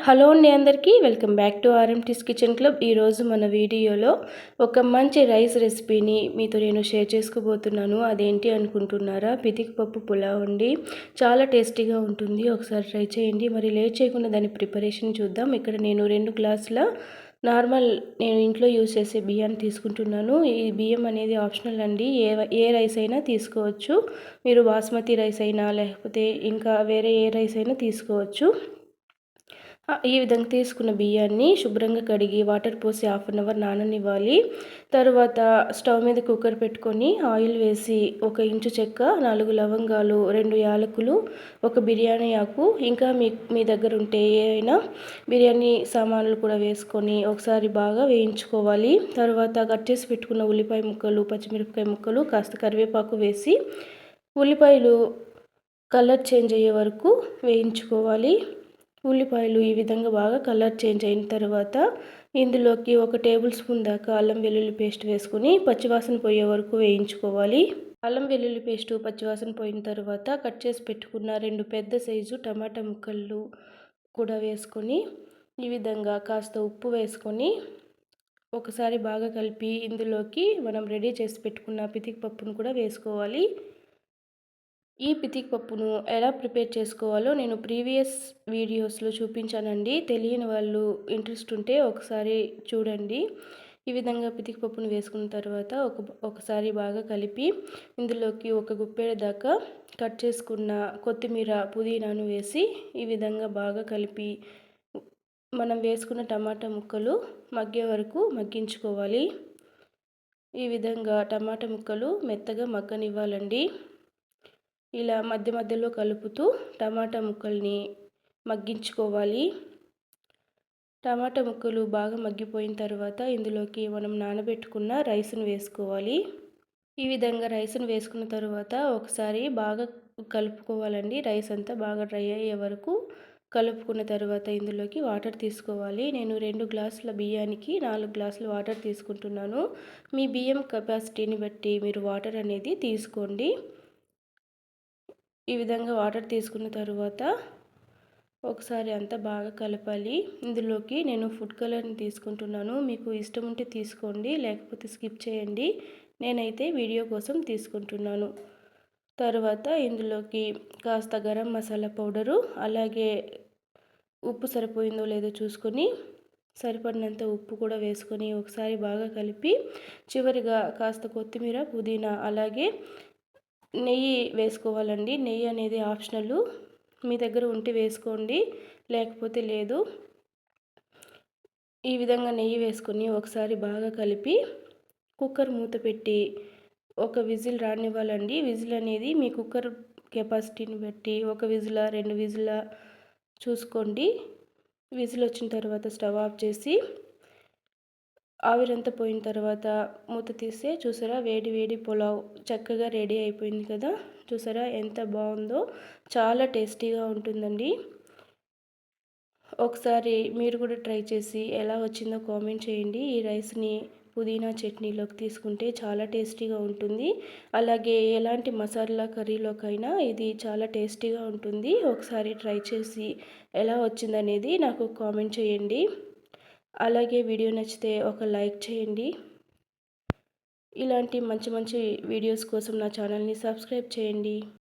Hello అండి అందరికీ welcome back to RMT's kitchen club. ఈరోజు మన వీడియోలో ఒక మంచి రైస్ రెసిపీని మీతో నేను షేర్ చేసుకోబోతున్నాను. అదేంటి అనుకుంటున్నారా? పితికి పప్పు పులావ్ అండి. చాలా టేస్టీగా ఉంటుంది, ఒకసారి ట్రై చేయండి. మరి లేట్ చేయకుండా దాని ప్రిపరేషన్ చూద్దాం. ఇక్కడ నేను 2 గ్లాసుల నార్మల్ నేను ఇంట్లో యూజ్ చేసే బియ్యాన్ని తీసుకుంటున్నాను. ఈ బియ్యం అనేది ఆప్షనల్ అండి, ఏ రైస్ అయినా తీసుకోవచ్చు. మీరు బాస్మతి రైస్ అయినా లేకపోతే ఇంకా వేరే ఏ రైస్ అయినా తీసుకోవచ్చు. ఈ విధంగా తీసుకున్న బియ్యాన్ని శుభ్రంగా కడిగి వాటర్ పోసి 1/2 అవర్ నాననివ్వాలి. తర్వాత స్టవ్ మీద కుక్కర్ పెట్టుకొని ఆయిల్ వేసి 1 ఇంచు చెక్క, 4 లవంగాలు, 2 యాలకులు, 1 బిర్యానీ ఆకు, ఇంకా మీ దగ్గర ఉంటే ఏవైనా బిర్యానీ సామాన్లు కూడా వేసుకొని ఒకసారి బాగా వేయించుకోవాలి. తర్వాత కట్ చేసి పెట్టుకున్న ఉల్లిపాయ ముక్కలు, పచ్చిమిరపకాయ ముక్కలు, కాస్త కరివేపాకు వేసి ఉల్లిపాయలు కలర్ చేంజ్ అయ్యే వరకు వేయించుకోవాలి. ఉల్లిపాయలు ఈ విధంగా బాగా కలర్ చేంజ్ అయిన తర్వాత ఇందులోకి 1 టేబుల్ స్పూన్ దాకా అల్లం వెల్లుల్లి పేస్ట్ వేసుకొని పచ్చివాసన పోయే వరకు వేయించుకోవాలి. అల్లం వెల్లుల్లి పేస్ట్ పచ్చివాసన పోయిన తర్వాత కట్ చేసి పెట్టుకున్న 2 పెద్ద సైజు టమాటా ముక్కలు కూడా వేసుకొని ఈ విధంగా కాస్త ఉప్పు వేసుకొని ఒకసారి బాగా కలిపి ఇందులోకి మనం రెడీ చేసి పెట్టుకున్న పితికి పప్పును కూడా వేసుకోవాలి. ఈ పితికి పప్పును ఎలా ప్రిపేర్ చేసుకోవాలో నేను ప్రీవియస్ వీడియోస్లో చూపించానండి. తెలియని వాళ్ళు ఇంట్రెస్ట్ ఉంటే ఒకసారి చూడండి. ఈ విధంగా పితికి పప్పును వేసుకున్న తర్వాత ఒకసారి బాగా కలిపి ఇందులోకి 1 గుప్పెడు దాకా కట్ చేసుకున్న కొత్తిమీర, పుదీనాను వేసి ఈ విధంగా బాగా కలిపి మనం వేసుకున్న టమాటా ముక్కలు మగ్గే వరకు మగ్గించుకోవాలి. ఈ విధంగా టమాటా ముక్కలు మెత్తగా మగ్గనివ్వాలండి. ఇలా మధ్య మధ్యలో కలుపుతూ టమాటా ముక్కల్ని మగ్గించుకోవాలి. టమాటా ముక్కలు బాగా మగ్గిపోయిన తర్వాత ఇందులోకి మనం నానబెట్టుకున్న రైస్ను వేసుకోవాలి. ఈ విధంగా రైస్ను వేసుకున్న తర్వాత ఒకసారి బాగా కలుపుకోవాలండి. రైస్ అంతా బాగా డ్రై అయ్యే వరకు కలుపుకున్న తర్వాత ఇందులోకి వాటర్ తీసుకోవాలి. నేను 2 గ్లాసుల బియ్యానికి 4 గ్లాసులు వాటర్ తీసుకుంటున్నాను. మీ బియ్యం కెపాసిటీని బట్టి మీరు వాటర్ అనేది తీసుకోండి. ఈ విధంగా వాటర్ తీసుకున్న తర్వాత ఒకసారి అంతా బాగా కలపాలి. ఇందులోకి నేను ఫుడ్ కలర్ని తీసుకుంటున్నాను. మీకు ఇష్టం ఉంటే తీసుకోండి, లేకపోతే స్కిప్ చేయండి. నేనైతే వీడియో కోసం తీసుకుంటున్నాను. తర్వాత ఇందులోకి కాస్త గరం మసాలా పౌడరు, అలాగే ఉప్పు సరిపోయిందో లేదో చూసుకొని సరిపడినంత ఉప్పు కూడా వేసుకొని ఒకసారి బాగా కలిపి చివరిగా కాస్త కొత్తిమీర, పుదీనా, అలాగే నెయ్యి వేసుకోవాలండి. నెయ్యి అనేది ఆప్షనల్, మీ దగ్గర ఉంటే వేసుకోండి, లేకపోతే లేదు. ఈ విధంగా నెయ్యి వేసుకొని ఒకసారి బాగా కలిపి కుక్కర్ మూత పెట్టి 1 విజిల్ రానివ్వాలండి. విజిల్ అనేది మీ కుక్కర్ కెపాసిటీని బట్టి 1 విజిలా 2 విజిలా చూసుకోండి. విజిల్ వచ్చిన తర్వాత స్టవ్ ఆఫ్ చేసి ఆవిరంతా పోయిన తర్వాత మూత తీస్తే చూసారా, వేడి వేడి పులావ్ చక్కగా రెడీ అయిపోయింది కదా. చూసారా ఎంత బాగుందో, చాలా టేస్టీగా ఉంటుందండి. ఒకసారి మీరు కూడా ట్రై చేసి ఎలా వచ్చిందో కామెంట్ చేయండి. ఈ రైస్ని పుదీనా చట్నీలోకి తీసుకుంటే చాలా టేస్టీగా ఉంటుంది. అలాగే ఎలాంటి మసాలా కర్రీలోకైనా ఇది చాలా టేస్టీగా ఉంటుంది. ఒకసారి ట్రై చేసి ఎలా వచ్చిందనేది నాకు కామెంట్ చేయండి. అలాగే వీడియో నచ్చితే ఒక లైక్ చేయండి. ఇలాంటి మంచి మంచి వీడియోస్ కోసం నా ఛానల్ని సబ్స్క్రైబ్ చేయండి.